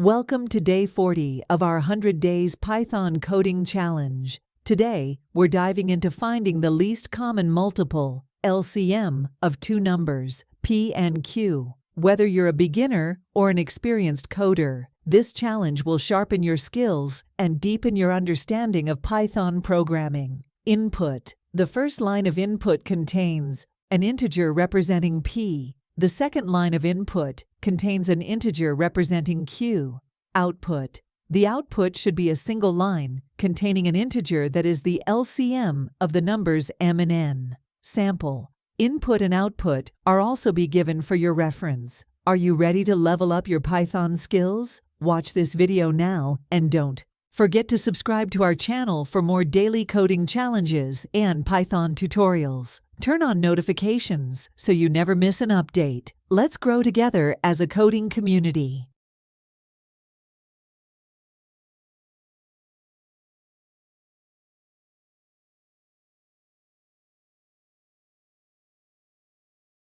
Welcome to Day 40 of our 100 Days Python Coding Challenge. Today, we're diving into finding the least common multiple, LCM, of two numbers, P and Q. Whether you're a beginner or an experienced coder, this challenge will sharpen your skills and deepen your understanding of Python programming. Input. The first line of input contains an integer representing P. The second line of input contains an integer representing Q. Output. The output should be a single line containing an integer that is the LCM of the numbers m and n. Sample. Input and output are also be given for your reference. Are you ready to level up your Python skills? Watch this video now and don't forget to subscribe to our channel for more daily coding challenges and Python tutorials. Turn on notifications so you never miss an update. Let's grow together as a coding community.